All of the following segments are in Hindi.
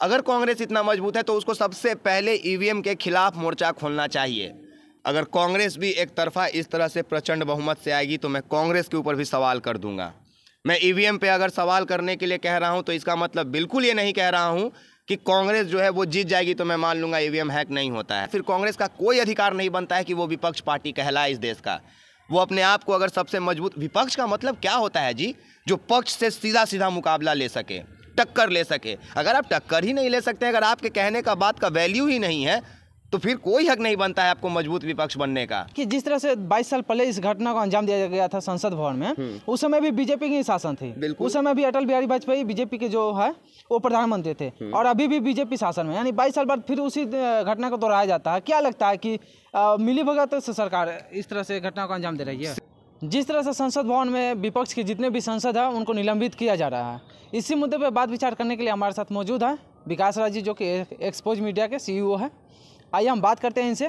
अगर कांग्रेस इतना मजबूत है तो उसको सबसे पहले ईवीएम के खिलाफ मोर्चा खोलना चाहिए। अगर कांग्रेस भी एक तरफा इस तरह से प्रचंड बहुमत से आएगी तो मैं कांग्रेस के ऊपर भी सवाल कर दूंगा। मैं ईवीएम पे अगर सवाल करने के लिए कह रहा हूं तो इसका मतलब बिल्कुल ये नहीं कह रहा हूं कि कांग्रेस जो है वो जीत जाएगी तो मैं मान लूंगा ईवीएम हैक नहीं होता है। फिर कांग्रेस का कोई अधिकार नहीं बनता है कि वो विपक्ष पार्टी कहलाए इस देश का। वो अपने आप को अगर सबसे मजबूत, विपक्ष का मतलब क्या होता है जी? जो पक्ष से सीधा सीधा मुकाबला ले सके, टक्कर ले सके। अगर आप टक्कर ही नहीं ले सकते, अगर आपके कहने का बात का वैल्यू ही नहीं है तो फिर कोई हक नहीं बनता है आपको मजबूत विपक्ष बनने का। कि जिस तरह से 22 साल पहले इस घटना को अंजाम दिया गया था संसद भवन में, उस समय भी बीजेपी की शासन थी। उस समय भी अटल बिहारी वाजपेयी बीजेपी के जो है वो प्रधानमंत्री थे और अभी भी बीजेपी शासन में, यानी 22 साल बाद फिर उसी घटना को दोहराया जाता है। क्या लगता है कि मिलीभगत से सरकार इस तरह से घटना को अंजाम दे रही है? जिस तरह से संसद भवन में विपक्ष के जितने भी सांसद हैं उनको निलंबित किया जा रहा है, इसी मुद्दे पर बात विचार करने के लिए हमारे साथ मौजूद है विकास राज जी, जो कि एक्सपोज मीडिया के सीईओ है। आइए हम बात करते हैं इनसे।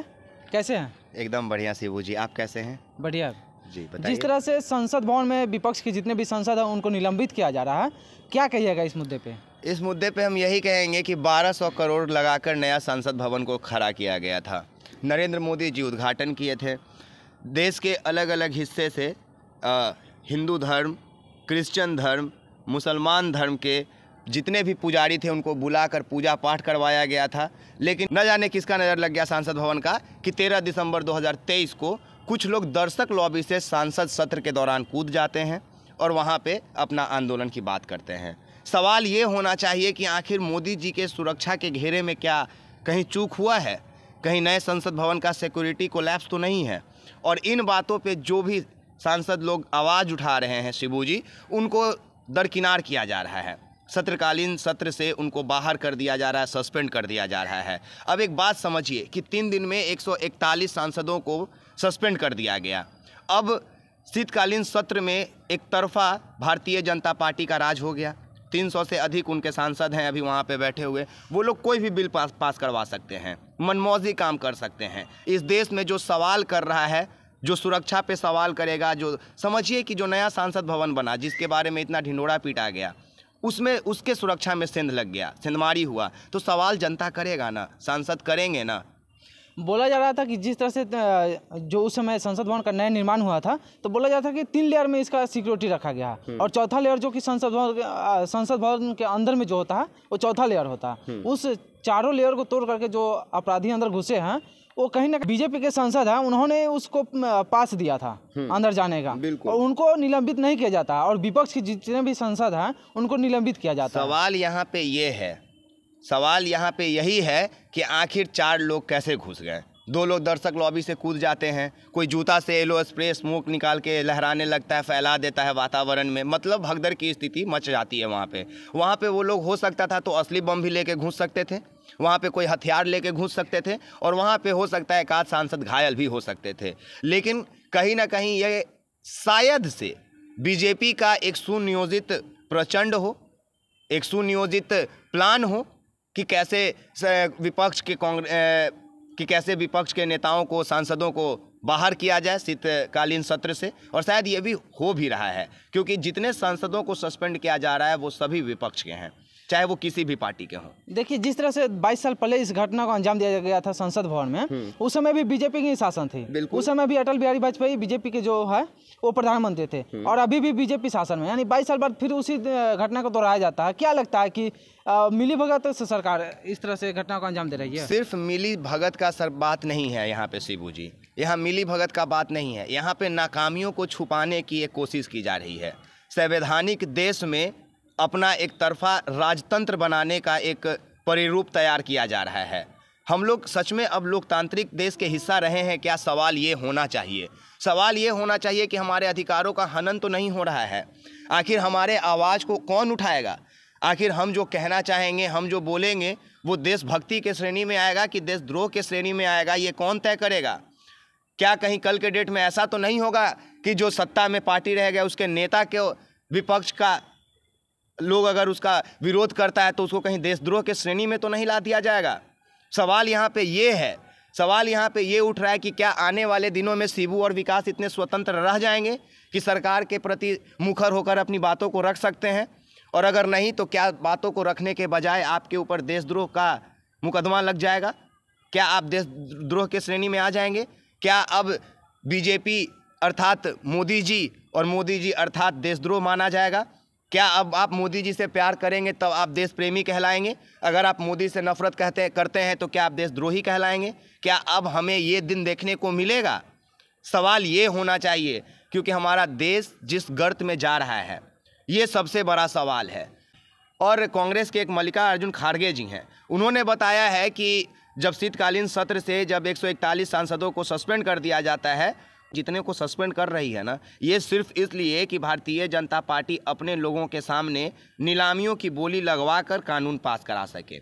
कैसे हैं? एकदम बढ़िया शिबू जी, आप कैसे हैं? बढ़िया जी, बताइए। जिस तरह से संसद भवन में विपक्ष के जितने भी सांसद हैं उनको निलंबित किया जा रहा है, क्या कहिएगा इस मुद्दे पे? इस मुद्दे पे हम यही कहेंगे कि 1200 करोड़ लगाकर नया संसद भवन को खड़ा किया गया था। नरेंद्र मोदी जी उद्घाटन किए थे। देश के अलग अलग हिस्से से हिंदू धर्म, क्रिश्चियन धर्म, मुसलमान धर्म के जितने भी पुजारी थे उनको बुलाकर पूजा पाठ करवाया गया था। लेकिन न जाने किसका नज़र लग गया सांसद भवन का कि 13 दिसंबर 2023 को कुछ लोग दर्शक लॉबी से सांसद सत्र के दौरान कूद जाते हैं और वहाँ पे अपना आंदोलन की बात करते हैं। सवाल ये होना चाहिए कि आखिर मोदी जी के सुरक्षा के घेरे में क्या कहीं चूक हुआ है? कहीं नए संसद भवन का सिक्योरिटी कोलैप्स तो नहीं है? और इन बातों पे जो भी सांसद लोग आवाज़ उठा रहे हैं शिबू जी, उनको दरकिनार किया जा रहा है। सत्रकालीन सत्र से उनको बाहर कर दिया जा रहा है, सस्पेंड कर दिया जा रहा है। अब एक बात समझिए कि 3 दिन में 141 सांसदों को सस्पेंड कर दिया गया। अब शीतकालीन सत्र में एक तरफा भारतीय जनता पार्टी का राज हो गया। 300 से अधिक उनके सांसद हैं अभी वहाँ पे बैठे हुए। वो लोग कोई भी बिल पास करवा सकते हैं, मनमौजी काम कर सकते हैं। इस देश में जो सवाल कर रहा है, जो सुरक्षा पे सवाल करेगा, जो समझिए कि जो नया सांसद भवन बना जिसके बारे में इतना ढिंढोरा पीटा गया, उसमें उसके सुरक्षा में सेंध लग गया, सेंधमारी हुआ, तो सवाल जनता करेगा ना, सांसद करेंगे ना। बोला जा रहा था कि जिस तरह से जो उस समय संसद भवन का नया निर्माण हुआ था तो बोला जा रहा था कि 3 लेयर में इसका सिक्योरिटी रखा गया और चौथा लेयर जो कि संसद भवन के अंदर में जो होता है वो चौथा लेयर होता है। उस चारों लेयर को तोड़ करके जो अपराधी अंदर घुसे हैं वो कहीं ना बीजेपी के सांसद हैं, उन्होंने उसको पास दिया था अंदर जाने का, और उनको निलंबित नहीं किया जाता और विपक्ष के जितने भी सांसद हैं उनको निलंबित किया जाता है। सवाल यहाँ पे यही है कि आखिर 4 लोग कैसे घुस गए। 2 लोग दर्शक लॉबी से कूद जाते हैं, कोई जूता से येलो स्प्रे स्मोक निकाल के लहराने लगता है, फैला देता है वातावरण में, मतलब भगदड़ की स्थिति मच जाती है वहाँ पे वो लोग हो सकता था तो असली बम भी लेके घुस सकते थे, वहाँ पे कोई हथियार लेके घुस सकते थे और वहाँ पे हो सकता है 1 सांसद घायल भी हो सकते थे। लेकिन कहीं ना कहीं ये शायद से बीजेपी का एक सुनियोजित प्रचंड हो, एक सुनियोजित प्लान हो कि कैसे विपक्ष के नेताओं को, सांसदों को बाहर किया जाए शीतकालीन सत्र से। और शायद ये भी हो भी रहा है क्योंकि जितने सांसदों को सस्पेंड किया जा रहा है वो सभी विपक्ष के हैं, चाहे वो किसी भी पार्टी के हों। देखिए जिस तरह से 22 साल पहले इस घटना को अंजाम दिया गया था संसद भवन में, उस समय भी बीजेपी की शासन थी। उस समय भी अटल बिहारी वाजपेयी बीजेपी के जो है वो प्रधानमंत्री थे और अभी भी बीजेपी शासन में, यानी 22 साल बाद फिर उसी घटना को दोहराया जाता है। क्या लगता है कि मिलीभगत से सरकार इस तरह से घटना को अंजाम दे रही है? सिर्फ मिली भगत का बात नहीं है यहाँ पे शिबू जी, यहाँ मिली भगत का बात नहीं है, यहाँ पे नाकामियों को छुपाने की एक कोशिश की जा रही है। संवैधानिक देश में अपना एक तरफा राजतंत्र बनाने का एक परिरूप तैयार किया जा रहा है। हम लोग सच में अब लोकतांत्रिक देश के हिस्सा रहे हैं क्या? सवाल ये होना चाहिए कि हमारे अधिकारों का हनन तो नहीं हो रहा है। आखिर हमारे आवाज़ को कौन उठाएगा? आखिर हम जो कहना चाहेंगे, हम जो बोलेंगे वो देशभक्ति के श्रेणी में आएगा कि देशद्रोह के श्रेणी में आएगा, ये कौन तय करेगा? क्या कहीं कल के डेट में ऐसा तो नहीं होगा कि जो सत्ता में पार्टी रह गया उसके नेता के विपक्ष का लोग अगर उसका विरोध करता है तो उसको कहीं देशद्रोह के श्रेणी में तो नहीं ला दिया जाएगा? सवाल यहाँ पे ये उठ रहा है कि क्या आने वाले दिनों में शिबू और विकास इतने स्वतंत्र रह जाएंगे कि सरकार के प्रति मुखर होकर अपनी बातों को रख सकते हैं? और अगर नहीं तो क्या बातों को रखने के बजाय आपके ऊपर देशद्रोह का मुकदमा लग जाएगा? क्या आप देशद्रोह के श्रेणी में आ जाएंगे? क्या अब बीजेपी अर्थात मोदी जी और मोदी जी अर्थात देशद्रोह माना जाएगा? क्या अब आप मोदी जी से प्यार करेंगे तब आप देश प्रेमी कहलाएंगे? अगर आप मोदी से नफरत करते हैं तो क्या आप देशद्रोही कहलाएंगे? क्या अब हमें ये दिन देखने को मिलेगा? सवाल ये होना चाहिए, क्योंकि हमारा देश जिस गर्त में जा रहा है ये सबसे बड़ा सवाल है। और कांग्रेस के एक मल्लिकार्जुन खड़गे जी हैं, उन्होंने बताया है कि जब शीतकालीन सत्र से जब 141 सांसदों को सस्पेंड कर दिया जाता है, जितने को सस्पेंड कर रही है ना, ये सिर्फ इसलिए कि भारतीय जनता पार्टी अपने लोगों के सामने नीलामियों की बोली लगवा कर कानून पास करा सके।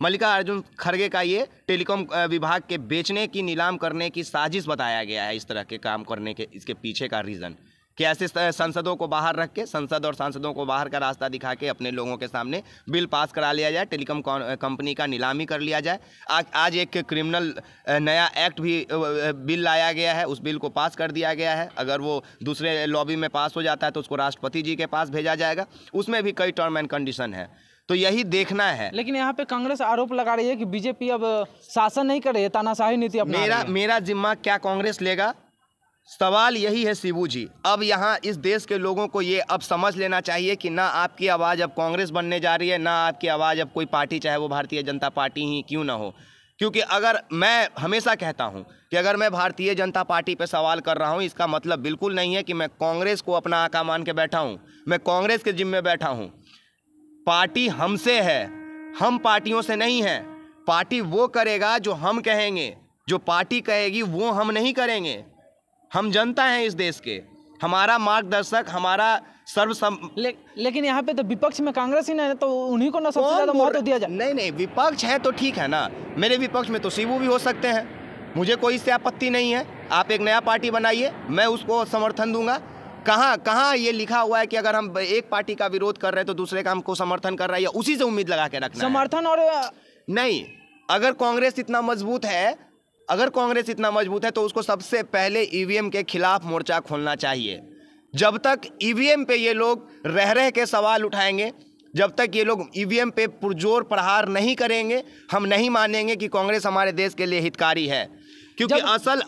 मल्लिकार्जुन खड़गे का ये टेलीकॉम विभाग के बेचने की, नीलाम करने की साजिश बताया गया है। इस तरह के काम करने के इसके पीछे का रीज़न कि ऐसे संसदों को बाहर रख के, संसद और सांसदों को बाहर का रास्ता दिखा के अपने लोगों के सामने बिल पास करा लिया जाए, टेलीकॉम कंपनी का नीलामी कर लिया जाए। आज एक क्रिमिनल नया एक्ट भी बिल लाया गया है, उस बिल को पास कर दिया गया है। अगर वो दूसरे लॉबी में पास हो जाता है तो उसको राष्ट्रपति जी के पास भेजा जाएगा। उसमें भी कई टर्म एंड कंडीशन है, तो यही देखना है। लेकिन यहाँ पे कांग्रेस आरोप लगा रही है कि बीजेपी अब शासन नहीं कर रही है, तानाशाही नीति अपना रही है। मेरा जिम्मा क्या कांग्रेस लेगा? सवाल यही है शिबू जी। अब यहाँ इस देश के लोगों को ये अब समझ लेना चाहिए कि ना आपकी आवाज़ अब कांग्रेस बनने जा रही है, ना आपकी आवाज़ अब कोई पार्टी, चाहे वो भारतीय जनता पार्टी ही क्यों ना हो। क्योंकि अगर मैं हमेशा कहता हूँ कि अगर मैं भारतीय जनता पार्टी पे सवाल कर रहा हूँ, इसका मतलब बिल्कुल नहीं है कि मैं कांग्रेस को अपना आका मान के बैठा हूँ, मैं कांग्रेस के जिम्मे बैठा हूँ। पार्टी हमसे है, हम पार्टियों से नहीं है। पार्टी वो करेगा जो हम कहेंगे, जो पार्टी कहेगी वो हम नहीं करेंगे। हम जनता हैं इस देश के, हमारा मार्गदर्शक, हमारा लेकिन यहाँ पे तो विपक्ष में कांग्रेस ही नहीं है, तो उन्हीं को ना सबसे ज्यादा महत्व दिया जाए। नहीं, विपक्ष है तो ठीक है ना, मेरे विपक्ष में तो शिबू भी हो सकते हैं, मुझे कोई इससे आपत्ति नहीं है। आप एक नया पार्टी बनाइए, मैं उसको समर्थन दूंगा। कहाँ ये लिखा हुआ है कि अगर हम एक पार्टी का विरोध कर रहे हैं तो दूसरे काम को समर्थन कर रहा है, या उसी से उम्मीद लगा के रखना समर्थन है? और नहीं, अगर कांग्रेस इतना मजबूत है तो उसको सबसे पहले ईवीएम के खिलाफ मोर्चा खोलना चाहिए। जब तक ईवीएम पे ये लोग रह के सवाल उठाएंगे, जब तक ये लोग ईवीएम पे पुरजोर प्रहार नहीं करेंगे, हम नहीं मानेंगे कि कांग्रेस हमारे देश के लिए हितकारी है। क्योंकि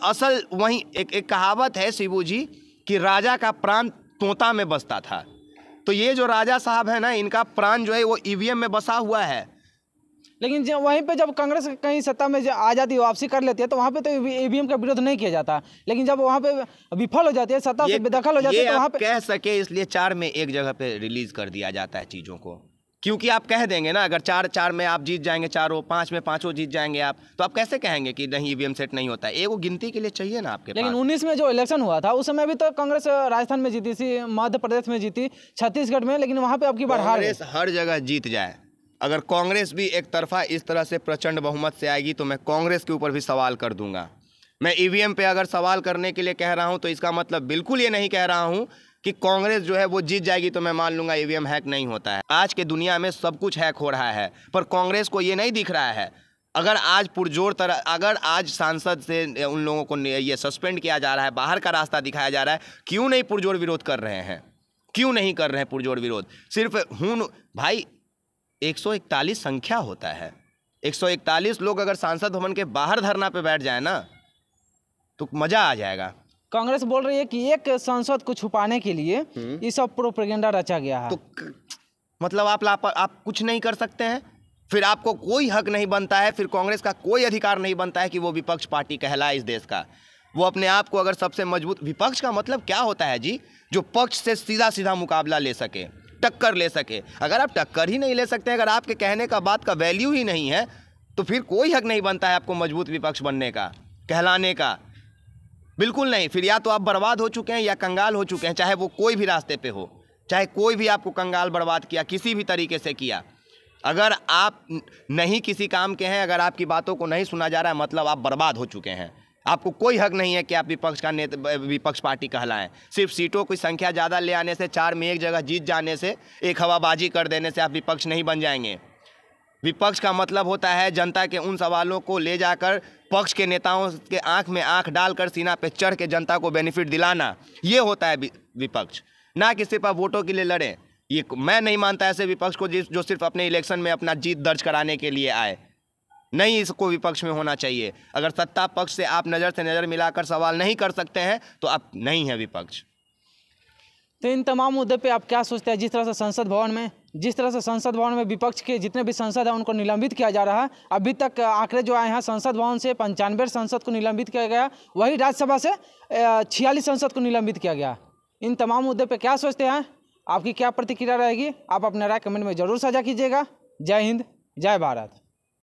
असल वही एक कहावत है शिबू जी कि राजा का प्राण तोता में बसता था। तो ये जो राजा साहब है ना, इनका प्राण जो है वो ईवीएम में बसा हुआ है। लेकिन वहीं पे जब कांग्रेस कहीं सत्ता में आ जाती है, वापसी कर लेती है, तो वहाँ पे तो ईवीएम का विरोध नहीं किया जाता। लेकिन जब वहाँ पे विफल हो जाती है, सत्ता से बेदखल हो जाती है, तो वहाँ पे कह सके इसलिए 4 में एक जगह पे रिलीज कर दिया जाता है चीज़ों को। क्योंकि आप कह देंगे ना, अगर 4 में आप जीत जाएंगे, 5 में 5 जीत जाएंगे आप, तो आप कैसे कहेंगे कि नहीं ईवीएम सेट नहीं होता है? एक गिनती के लिए चाहिए ना आपके। लेकिन 19 में जो इलेक्शन हुआ था उस समय भी तो कांग्रेस राजस्थान में जीती थी, मध्य प्रदेश में जीती, छत्तीसगढ़ में, लेकिन वहाँ पे अब की बार हार गई। हर जगह जीत जाए, अगर कांग्रेस भी एक तरफा इस तरह से प्रचंड बहुमत से आएगी तो मैं कांग्रेस के ऊपर भी सवाल कर दूंगा। मैं ईवीएम पे अगर सवाल करने के लिए कह रहा हूं तो इसका मतलब बिल्कुल ये नहीं कह रहा हूं कि कांग्रेस जो है वो जीत जाएगी तो मैं मान लूंगा ईवीएम हैक नहीं होता है। आज के दुनिया में सब कुछ हैक हो रहा है, पर कांग्रेस को ये नहीं दिख रहा है। अगर आज सांसद से उन लोगों को ये सस्पेंड किया जा रहा है, बाहर का रास्ता दिखाया जा रहा है, क्यों नहीं पुरजोर विरोध कर रहे हैं? क्यों नहीं कर रहे हैं पुरजोर विरोध? सिर्फ भाई 141 संख्या होता है, 141 लोग अगर सांसद भवन के बाहर धरना पे बैठ जाए ना तो मजा आ जाएगा। कांग्रेस बोल रही है कि एक सांसद को छुपाने के लिए ये सब प्रोपेगेंडा रचा गया है। तो मतलब आप कुछ नहीं कर सकते हैं, फिर आपको कोई हक नहीं बनता है, फिर कांग्रेस का कोई अधिकार नहीं बनता है कि वो विपक्ष पार्टी कहलाए इस देश का। वो अपने आप को अगर सबसे मजबूत, विपक्ष का मतलब क्या होता है जी? जो पक्ष से सीधा मुकाबला ले सके, टक्कर ले सके। अगर आप टक्कर ही नहीं ले सकते, अगर आपके कहने का बात का वैल्यू ही नहीं है, तो फिर कोई हक नहीं बनता है आपको मजबूत विपक्ष बनने का, कहलाने का, बिल्कुल नहीं। फिर या तो आप बर्बाद हो चुके हैं या कंगाल हो चुके हैं, चाहे वो कोई भी रास्ते पे हो, चाहे कोई भी आपको कंगाल बर्बाद किया, किसी भी तरीके से किया। अगर आप नहीं किसी काम के हैं, अगर आपकी बातों को नहीं सुना जा रहा है, मतलब आप बर्बाद हो चुके हैं। आपको कोई हक नहीं है कि आप विपक्ष पार्टी कहलाएं। सिर्फ सीटों की संख्या ज़्यादा ले आने से, 4 में एक जगह जीत जाने से, एक हवाबाजी कर देने से आप विपक्ष नहीं बन जाएंगे। विपक्ष का मतलब होता है जनता के उन सवालों को ले जाकर पक्ष के नेताओं के आंख में आंख डालकर सीना पे चढ़ के जनता को बेनिफिट दिलाना, ये होता है विपक्ष। ना कि सिर्फ आप वोटों के लिए लड़ें, ये मैं नहीं मानता ऐसे विपक्ष को जो सिर्फ अपने इलेक्शन में अपना जीत दर्ज कराने के लिए आए। नहीं, इसको विपक्ष में होना चाहिए। अगर सत्ता पक्ष से आप नज़र से नज़र मिलाकर सवाल नहीं कर सकते हैं तो आप नहीं है विपक्ष। तो इन तमाम मुद्दे पे आप क्या सोचते हैं? जिस तरह से संसद भवन में विपक्ष के जितने भी सांसद हैं उनको निलंबित किया जा रहा है। अभी तक आंकड़े जो आए हैं, संसद भवन से 95 सांसद को निलंबित किया गया, वही राज्यसभा से 46 सांसद को निलंबित किया गया। इन तमाम मुद्दे पे क्या सोचते हैं? आपकी क्या प्रतिक्रिया रहेगी? आप अपना राय कमेंट में ज़रूर साझा कीजिएगा। जय हिंद, जय भारत।